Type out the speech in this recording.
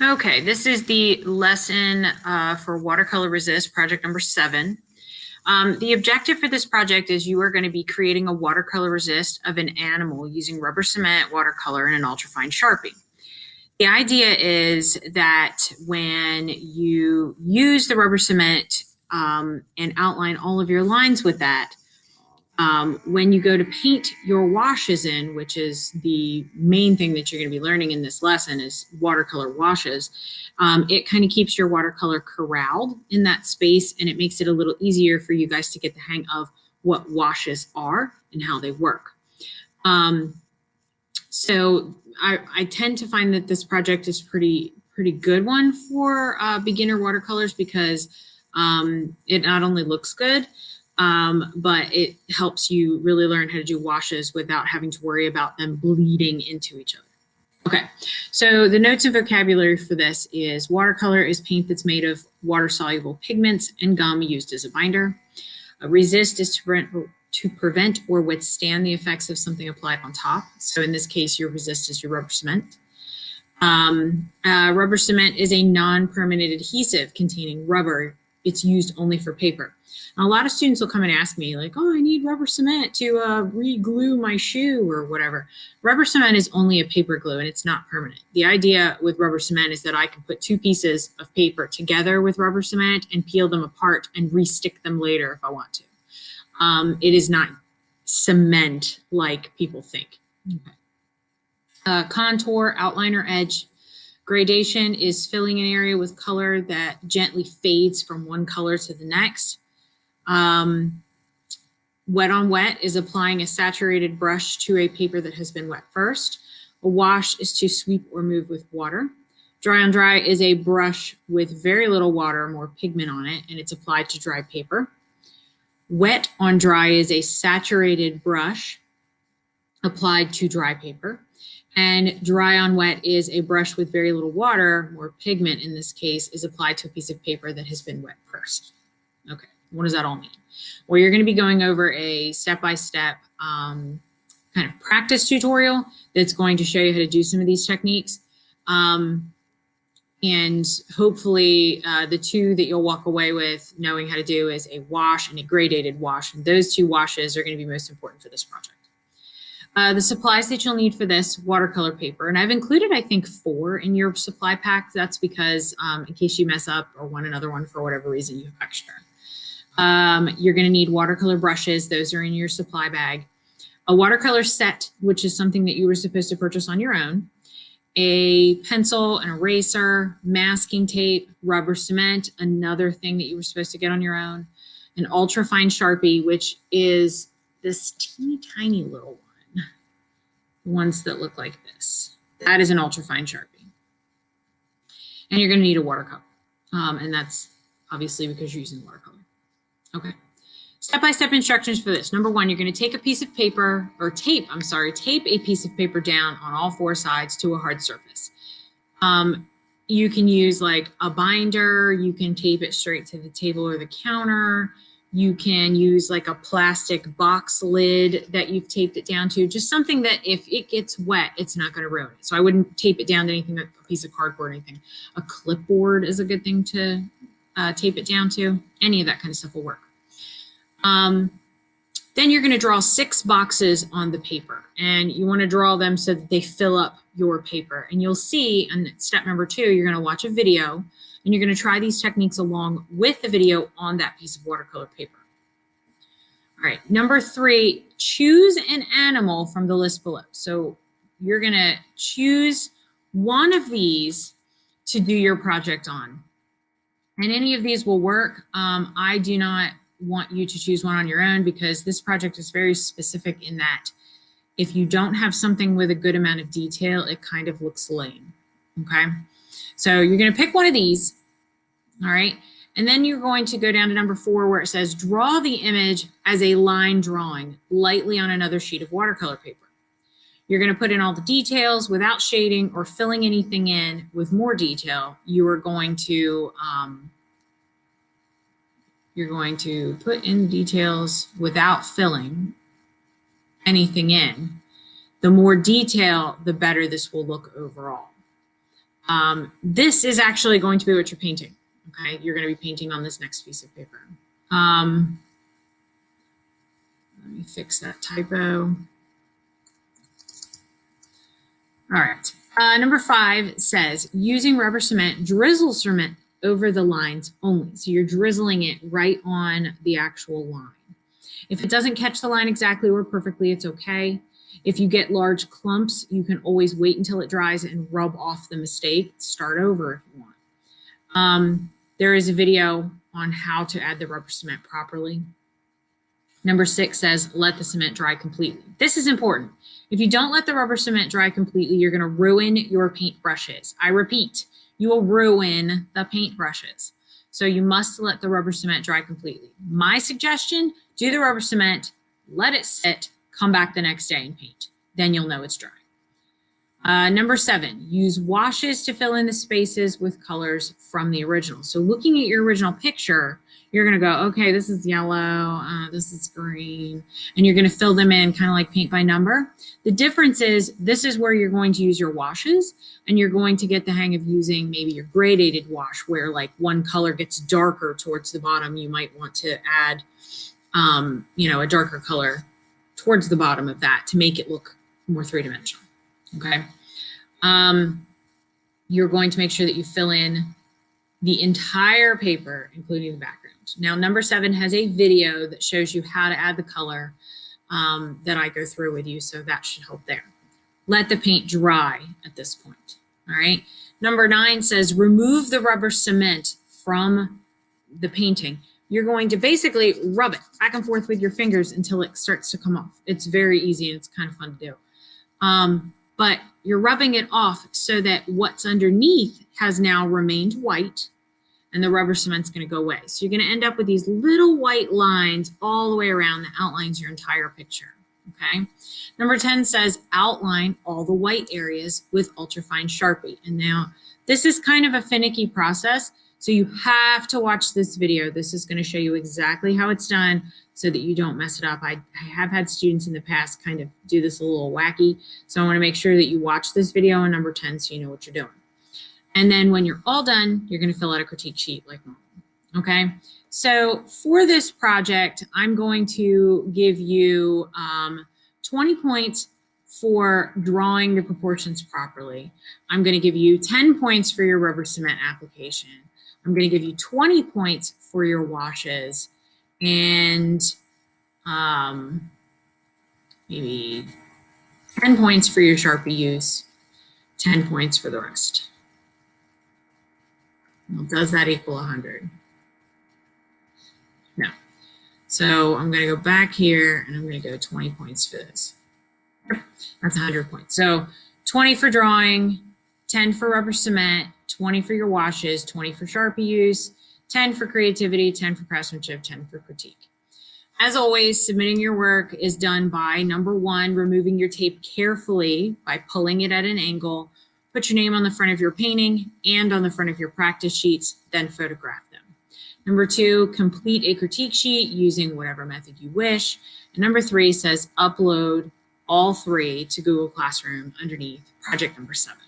Okay, this is the lesson for Watercolor Resist, project number 7. The objective for this project is you are going to be creating a watercolor resist of an animal using rubber cement, watercolor, and an ultrafine Sharpie. The idea is that when you use the rubber cement and outline all of your lines with that, when you go to paint your washes in, which is the main thing that you're going to be learning in this lesson is watercolor washes, it kind of keeps your watercolor corralled in that space, and it makes it a little easier for you guys to get the hang of what washes are and how they work. So I tend to find that this project is pretty good one for beginner watercolors because it not only looks good, but it helps you really learn how to do washes without having to worry about them bleeding into each other. Okay, so the notes and vocabulary for this is watercolor is paint that's made of water-soluble pigments and gum used as a binder. Resist is to prevent or withstand the effects of something applied on top. So in this case, your resist is your rubber cement. Rubber cement is a non-permanent adhesive containing rubber. It's used only for paper. Now, a lot of students will come and ask me like, oh, I need rubber cement to re-glue my shoe or whatever. Rubber cement is only a paper glue and it's not permanent. The idea with rubber cement is that I can put 2 pieces of paper together with rubber cement and peel them apart and re-stick them later if I want to. It is not cement like people think. Okay. Contour, outline, or edge. Gradation is filling an area with color that gently fades from one color to the next. Wet on wet is applying a saturated brush to a paper that has been wet first. A wash is to sweep or move with water. Dry on dry is a brush with very little water, more pigment on it, and it's applied to dry paper. Wet on dry is a saturated brush applied to dry paper. And dry on wet is a brush with very little water, more pigment in this case, is applied to a piece of paper that has been wet first. Okay, what does that all mean? Well, you're going to be going over a step-by-step kind of practice tutorial that's going to show you how to do some of these techniques. And hopefully the 2 that you'll walk away with knowing how to do is a wash and a gradated wash. And those 2 washes are going to be most important for this project. The supplies that you'll need for this, watercolor paper. And I've included, I think, 4 in your supply pack. That's because in case you mess up or want another one for whatever reason, you have extra. You're going to need watercolor brushes. Those are in your supply bag. A watercolor set, which is something that you were supposed to purchase on your own. A pencil, an eraser, masking tape, rubber cement, another thing that you were supposed to get on your own. An ultrafine Sharpie, which is this teeny tiny little one. Ones that look like this. That is an ultrafine Sharpie. And you're going to need a watercolor. And that's obviously because you're using watercolor. Okay. Step-by-step instructions for this. Number 1, you're going to take a piece of paper, or tape a piece of paper down on all 4 sides to a hard surface. You can use like a binder. You can tape it straight to the table or the counter. You can use like a plastic box lid that you've taped it down to, just something that if it gets wet, it's not going to ruin it. So I wouldn't tape it down to anything like a piece of cardboard or anything. A clipboard is a good thing to tape it down to. Any of that kind of stuff will work. Then you're going to draw 6 boxes on the paper, and you want to draw them so that they fill up your paper. And you'll see on step number 2, you're going to watch a video and you're going to try these techniques along with the video on that piece of watercolor paper. All right, number 3, choose an animal from the list below. So you're going to choose one of these to do your project on. And any of these will work. I do not want you to choose one on your own because this project is very specific in that if you don't have something with a good amount of detail, it kind of looks lame, okay? So you're gonna pick one of these, all right? And then you're going to go down to number 4 where it says, draw the image as a line drawing lightly on another sheet of watercolor paper. You're gonna put in all the details without shading or filling anything in with more detail. You are going to put in details without filling anything in. The more detail, the better this will look overall. This is actually going to be what you're painting. Okay, you're going to be painting on this next piece of paper. Let me fix that typo. All right. Number 5 says, using rubber cement, drizzle cement over the lines only. So you're drizzling it right on the actual line. If it doesn't catch the line exactly or perfectly, it's okay. If you get large clumps, you can always wait until it dries and rub off the mistake. Start over if you want. There is a video on how to add the rubber cement properly. Number 6 says, let the cement dry completely. This is important. If you don't let the rubber cement dry completely, you're going to ruin your paint brushes. I repeat, you will ruin the paint brushes. So you must let the rubber cement dry completely. My suggestion, do the rubber cement, let it sit, come back the next day and paint. Then you'll know it's dry. Number 7, use washes to fill in the spaces with colors from the original. So looking at your original picture, you're going to go, okay, this is yellow, this is green, and you're going to fill them in kind of like paint by number. The difference is this is where you're going to use your washes, and you're going to get the hang of using maybe your gradated wash where like one color gets darker towards the bottom. You might want to add, a darker color towards the bottom of that to make it look more three-dimensional. Okay. You're going to make sure that you fill in the entire paper, including the background. Now, number 7 has a video that shows you how to add the color that I go through with you, so that should help there. Let the paint dry at this point, all right? Number 9 says remove the rubber cement from the painting. You're going to basically rub it back and forth with your fingers until it starts to come off. It's very easy and it's kind of fun to do. But you're rubbing it off so that what's underneath has now remained white and the rubber cement's going to go away. So you're going to end up with these little white lines all the way around that outlines your entire picture, okay? Number 10 says outline all the white areas with ultrafine Sharpie. And now this is kind of a finicky process, so you have to watch this video. This is going to show you exactly how it's done so that you don't mess it up. I have had students in the past kind of do this a little wacky, so I want to make sure that you watch this video on number 10 so you know what you're doing. And then when you're all done, you're going to fill out a critique sheet like normal, okay? So for this project, I'm going to give you 20 points for drawing the proportions properly. I'm going to give you 10 points for your rubber cement application. I'm going to give you 20 points for your washes and maybe 10 points for your Sharpie use, 10 points for the rest. Well, does that equal 100? No. So I'm going to go back here and I'm going to go 20 points for this. That's 100 points. So 20 for drawing, 10 for rubber cement, 20 for your washes, 20 for Sharpie use, 10 for creativity, 10 for craftsmanship, 10 for critique. As always, submitting your work is done by number 1, removing your tape carefully by pulling it at an angle. Put your name on the front of your painting and on the front of your practice sheets, then photograph them. Number 2, complete a critique sheet using whatever method you wish. And number 3 says upload all 3 to Google Classroom underneath project number 7.